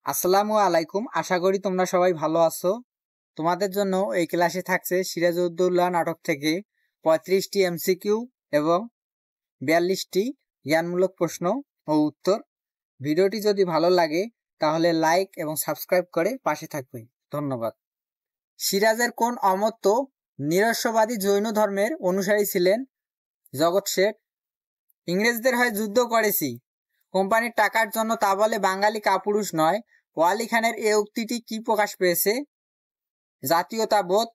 আসসালামু আলাইকুম। আশা করি তোমরা সবাই ভালো আছো। তোমাদের জন্য এই ক্লাসে থাকছে সিরাজউদ্দৌলা নাটক থেকে 35টি এমসিকিউ এবং 42টি জ্ঞানমূলক প্রশ্ন ও উত্তর। ভিডিওটি যদি ভালো লাগে তাহলে লাইক এবং সাবস্ক্রাইব করে পাশে থাকবে। ধন্যবাদ। সিরাজের কোন অমর্ত্য নিরস্ববাদী জৈন ধর্মের অনুসারী ছিলেন? জগৎ শেঠ। ইংরেজদের হয়ে যুদ্ধ করেছি, কোম্পানির টাকার জন্য, তা বলে বাঙালি কাপুরুষ নয়। ওয়ালি খানের এ উক্তিটি কি প্রকাশ পেয়েছে? জাতীয়তাবোধ।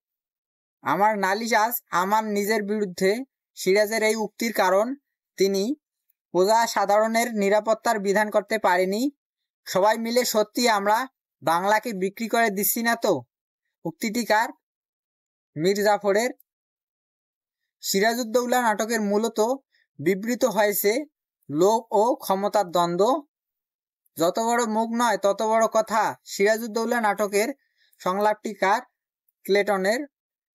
আমার নালিশ আজ আমার নিজের বিরুদ্ধে। সিরাজের এই উক্তির কারণ, তিনি প্রজা সাধারণের নিরাপত্তার বিধান করতে পারেনি। সবাই মিলে সত্যি আমরা বাংলাকে বিক্রি করে দিচ্ছি না তো? উক্তিটি কার? মীর জাফরের। সিরাজউদ্দৌলা নাটকের মূলত বিবৃত হয়েছে লোভ ও ক্ষমতার দ্বন্দ্ব। যত বড় মুখ নয় তত বড় কথা। সিরাজউদ্দৌলা নাটকের সংলাপটি কার? ক্লেটনের।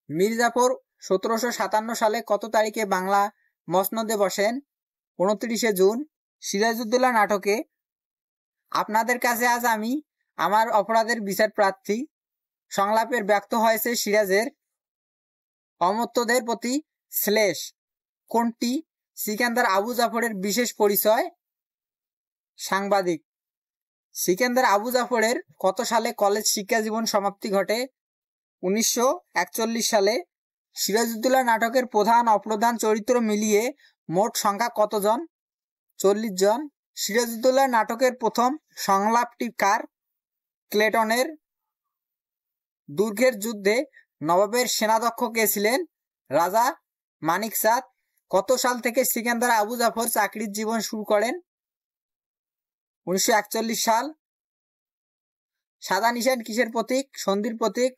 মীর জাফর 1757 সালে কত তারিখে বাংলা মসনদে বসেন? 29শে জুন। সিরাজউদ্দৌলা নাটকে আপনাদের কাছে আজ আমি আমার অপরাধের বিচার প্রার্থী সংলাপের ব্যক্ত হয়েছে সিরাজের অমর্ত্যদের প্রতি শ্লেষ। কোনটি সিকান্দার আবু জাফরের বিশেষ পরিচয়? সাংবাদিক। সিকান্দার আবু জাফরের কত সালে কলেজ শিক্ষা জীবন সমাপ্তি ঘটে? 1941 সালে। সিরাজউদ্দৌলা নাটকের প্রধান অপ্রধান চরিত্র মিলিয়ে মোট সংখ্যা কতজন? 40 জন। সিরাজউদ্দৌলা নাটকের প্রথম সংলাপটি কার? ক্লেটনের। দুর্গের যুদ্ধে নবাবের সেনাধ্যক্ষ কে ছিলেন? রাজা মানিক চাঁদ। কত সাল থেকে সিকান্দার আবু জাফর চাকরির জীবন শুরু করেন? 1941 সাল। সাদা নিশান কিসের প্রতীক? সন্ধির প্রতীক।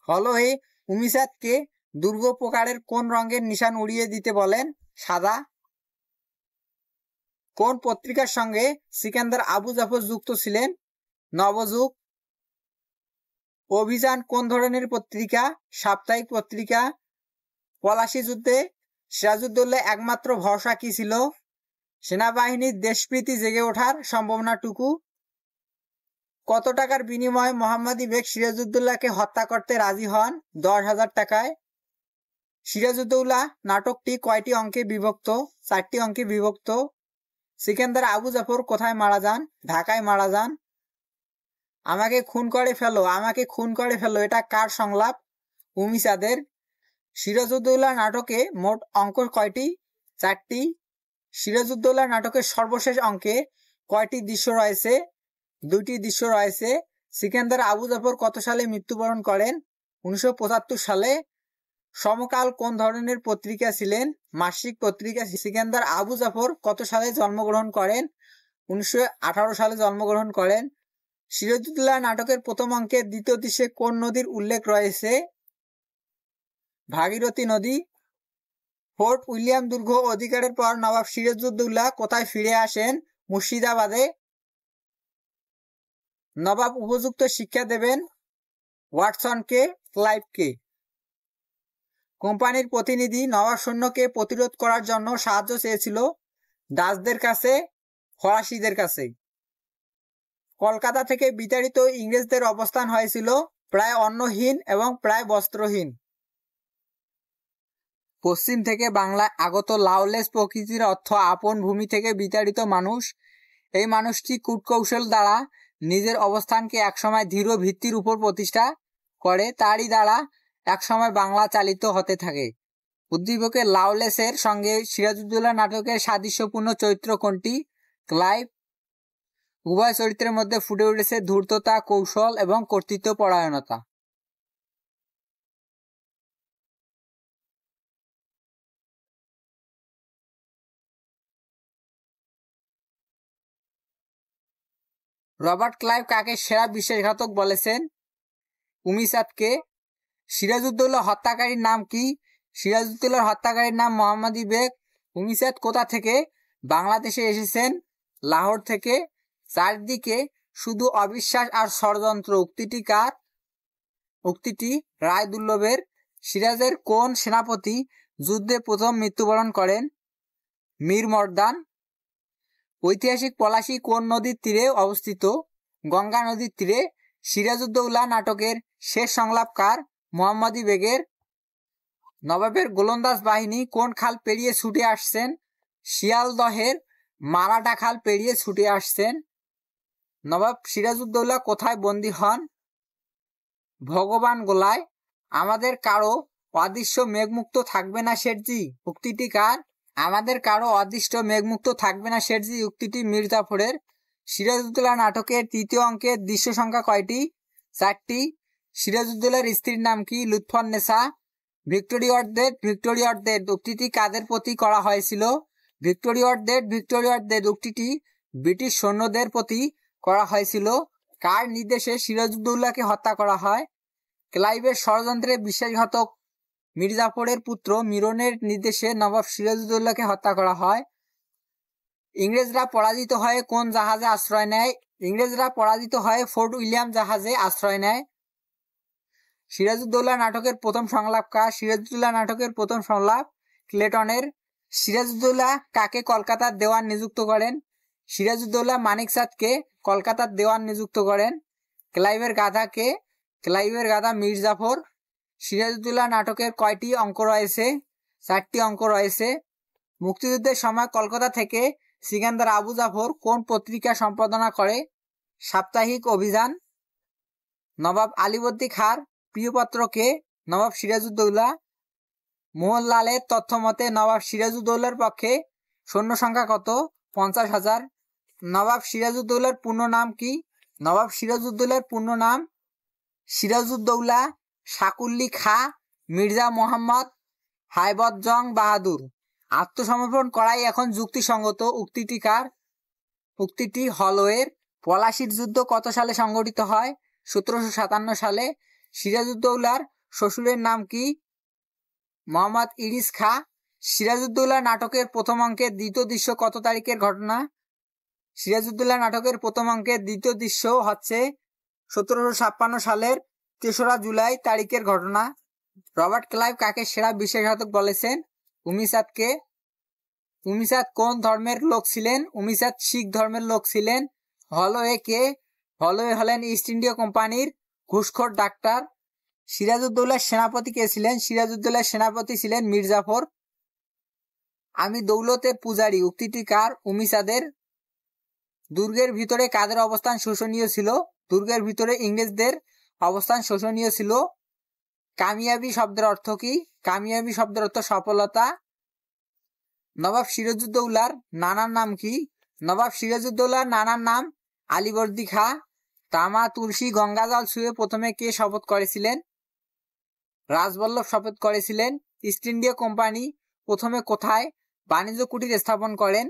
হলহে উমিচাঁদকে দুর্গ প্রকারের কোন রঙের নিশান উড়িয়ে দিতে বলেন? সাদা। কোন পত্রিকার সঙ্গে সিকান্দার আবু জাফর যুক্ত ছিলেন? নবযুগ। অভিযান কোন ধরনের পত্রিকা? সাপ্তাহিক পত্রিকা। পলাশী যুদ্ধে সিরাজউদ্দৌলা একমাত্র ভরসা কি ছিল? সেনাবাহিনীর দেশপ্রীতি জেগে ওঠার সম্ভাবনাটুকু। কত টাকার বিনিময়ে মোহাম্মদী বেগ সিরাজউদ্দৌলাকে হত্যা করতে রাজি হন? 10,000 টাকায়। সিরাজউদ্দৌলা নাটকটি কয়টি অঙ্কে বিভক্ত? 4টি অঙ্কে বিভক্ত। সিকান্দার আবু জাফর কোথায় মারা যান? ঢাকায় মারা যান। আমাকে খুন করে ফেলো, আমাকে খুন করে ফেলো, এটা কার সংলাপ? উমিচাঁদের। সিরাজউদ্দৌলা নাটকে মোট অঙ্ক কয়টি? 4টি। সিরাজউদ্দৌলা নাটকের সর্বশেষ অঙ্কে কয়টি দৃশ্য রয়েছে? 2টি দৃশ্য রয়েছে। সিকান্দার আবু জাফর কত সালে মৃত্যুবরণ করেন? 1975 সালে। সমকাল কোন ধরনের পত্রিকা ছিলেন? মাসিক পত্রিকা। সিকান্দার আবু জাফর কত সালে জন্মগ্রহণ করেন? 1918 সালে জন্মগ্রহণ করেন। সিরাজউদ্দৌলা নাটকের প্রথম অঙ্কের দ্বিতীয় দৃশ্যে কোন নদীর উল্লেখ রয়েছে? ভাগীরথী নদী। ফোর্ট উইলিয়াম দুর্গ অধিকারের পর নবাব সিরাজউদ্দৌলা কোথায় ফিরে আসেন? মুর্শিদাবাদে। নবাব উপযুক্ত শিক্ষা দেবেন ওয়াটসনকে, ক্লাইভকে। কোম্পানির প্রতিনিধি নবাব সৈন্যকে প্রতিরোধ করার জন্য সাহায্য চেয়েছিল ডাচদের কাছে, ফরাসিদের কাছে। কলকাতা থেকে বিতাড়িত ইংরেজদের অবস্থান হয়েছিল প্রায় অন্নহীন এবং প্রায় বস্ত্রহীন। পশ্চিম থেকে বাংলায় আগত লাউলেস প্রকৃতির অর্থ আপন ভূমি থেকে বিতাড়িত মানুষ। এই মানুষটি কূটকৌশল দ্বারা নিজের অবস্থানকে একসময় দৃঢ় ভিত্তির উপর প্রতিষ্ঠা করে, তারই দ্বারা একসময় বাংলা চালিত হতে থাকে। উদ্দীপকের লাউলেসের সঙ্গে সিরাজউদ্দৌলা নাটকের সাদৃশ্যপূর্ণ চরিত্র কোনটি? ক্লাইভ। উভয় চরিত্রের মধ্যে ফুটে উঠেছে ধূর্ততা, কৌশল এবং কর্তৃত্বপরায়ণতা। রবার্ট ক্লাইভ কাকে সেরা বিশ্বাসঘাতক বলেছেন? উমিচাঁদকে। সিরাজউদ্দৌলা হত্যাকারীর নাম কি? সিরাজউদ্দৌলার হত্যাকারীর নাম মোহাম্মদী বেগ। উমিচাঁদ কোথা থেকে বাংলাদেশে এসেছেন? লাহোর থেকে। চারদিকে শুধু অবিশ্বাস আর ষড়যন্ত্র উক্তিটি কার? উক্তিটি রায়দুল্লভের। সিরাজের কোন সেনাপতি যুদ্ধে প্রথম মৃত্যুবরণ করেন? মীর মর্দান। ঐতিহাসিক পলাশী কোন নদীর তীরে অবস্থিত? গঙ্গা নদীর তীরে সিরাজউদ্দৌলা নাটকের শেষ সংলাপকার মোহাম্মদী বেগের। নবাবের গোলন্দাজ বাহিনী কোন খাল পেরিয়ে ছুটে আসছেন? শিয়ালদহের মারাঠা খাল পেরিয়ে ছুটে আসছেন। নবাব সিরাজউদ্দৌলা কোথায় বন্দী হন? ভগবান গোলায়। আমাদের কারো অদৃশ্য মেঘমুক্ত থাকবে না শেঠজি উক্তিটি কার? আমাদের কারো অদৃষ্ট মেঘমুক্ত থাকবে না শেঠজি উক্তিটি মীর জাফরের। সিরাজউদ্দৌলা নাটকের তৃতীয় অঙ্কের দৃশ্য সংখ্যা কয়টি? 4টি। সিরাজউদ্দৌলার স্ত্রীর নাম কি? লুৎফুন্নেসা। ভিক্টোরি অর ডেড উক্তিটি কাদের প্রতি করা হয়েছিল? ভিক্টোরি অর ডেড উক্তিটি ব্রিটিশ সৈন্যদের প্রতি করা হয়েছিল। কার নির্দেশে সিরাজউদ্দৌলাকে হত্যা করা হয়? ক্লাইভের ষড়যন্ত্রে বিশ্বাসঘাতক মীর জাফরের পুত্র মিরনের নির্দেশে নবাব সিরাজউদ্দৌলাকে হত্যা করা হয়। ইংরেজরা পরাজিত হয়ে কোন জাহাজে আশ্রয় নেয়? ইংরেজরা পরাজিত হয়ে ফোর্ট উইলিয়াম জাহাজে আশ্রয় নেয়। সিরাজউদ্দৌলা নাটকের প্রথম সংলাপ কার? সিরাজউদ্দৌলা নাটকের প্রথম সংলাপ ক্লেটনের। সিরাজউদ্দৌলা কাকে কলকাতার দেওয়ান নিযুক্ত করেন? সিরাজউদ্দৌলা মানিক চাঁদকে কলকাতার দেওয়ান নিযুক্ত করেন। ক্লাইভের গাধাকে? ক্লাইভের গাধা মীর জাফর। সিরাজউদ্দৌলা নাটকের কয়টি অঙ্ক রয়েছে? 4টি অঙ্ক রয়েছে। মুক্তিযুদ্ধের সময় কলকাতা থেকে সিকান্দার আবু জাফর কোন পত্রিকা সম্পাদনা করে? সাপ্তাহিক অভিযান। নবাব আলীবর্দী খাঁর প্রিয়পাত্র কে? নবাব সিরাজউদ্দৌলা। মোহনলালের তথ্য মতে নবাব সিরাজউদ্দৌলার পক্ষে সৈন্য সংখ্যা কত? 50,000। নবাব সিরাজউদ্দৌলার পূর্ণ নাম কি? নবাব সিরাজউদ্দৌলার পূর্ণ নাম সিরাজউদ্দৌলা শাকুল্লি খাঁ মির্জা মোহাম্মদ হায়বত জং বাহাদুর। আত্মসমর্পণ করাই এখন যুক্তিসঙ্গত উক্তিটি কার? উক্তিটি হলওয়ের। পলাশির যুদ্ধ কত সালে সংঘটিত হয়? 1757 সালে। সিরাজউদ্দৌলার শ্বশুরের নাম কি? মোহাম্মদ ইরিস খাঁ। সিরাজউদ্দৌলা নাটকের প্রথম অঙ্কের দ্বিতীয় দৃশ্য কত তারিখের ঘটনা? সিরাজউদ্দৌলা নাটকের প্রথম অঙ্কের দ্বিতীয় দৃশ্য হচ্ছে 1756 সালের 3রা জুলাই তারিখের ঘটনা। রবার্ট ক্লাইভ কাকে সেরা বিশ্বাসঘাতক বলেছেন? উমিচাঁদকে। উমিচাঁদ কোন ধর্মের লোক ছিলেন? উমিচাঁদ শিখ ধর্মের লোক ছিলেন। হলওয়ে কে? হলওয়ে হলেন ইস্ট ইন্ডিয়া কোম্পানির ঘুষখোর ডাক্তার। সিরাজউদ্দৌলার সেনাপতি কে ছিলেন? সিরাজউদ্দৌলার সেনাপতি ছিলেন মীর জাফর। আমি দৌলতের পূজারী উক্তিটি কার? উমিচাঁদের। দুর্গের ভিতরে কাদের অবস্থান শোষণীয় ছিল? দুর্গের ভিতরে ইংরেজদের অবস্থান শোষণীয় ছিল। কামিয়াবি শব্দের অর্থ কি? কামিয়াবি শব্দের অর্থ সফলতা। নবাব সিরাজউদ্দৌলার নানার নাম কি? নবাব সিরাজউদ্দৌলার নানার নাম আলীবর্দী খাঁ। তামা তুলসী গঙ্গাজল ছুঁয়ে প্রথমে কে শপথ করেছিলেন? রাজবল্লভ শপথ করেছিলেন। ইস্ট ইন্ডিয়া কোম্পানি প্রথমে কোথায় বাণিজ্য কুটির স্থাপন করেন?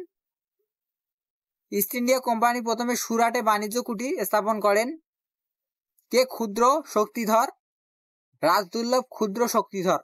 ইস্ট ইন্ডিয়া কোম্পানি প্রথমে সুরাটে বাণিজ্য কুটির স্থাপন করেন। কে ক্ষুদ্র শক্তিধর? রাজদুর্লভ ক্ষুদ্র শক্তিধর।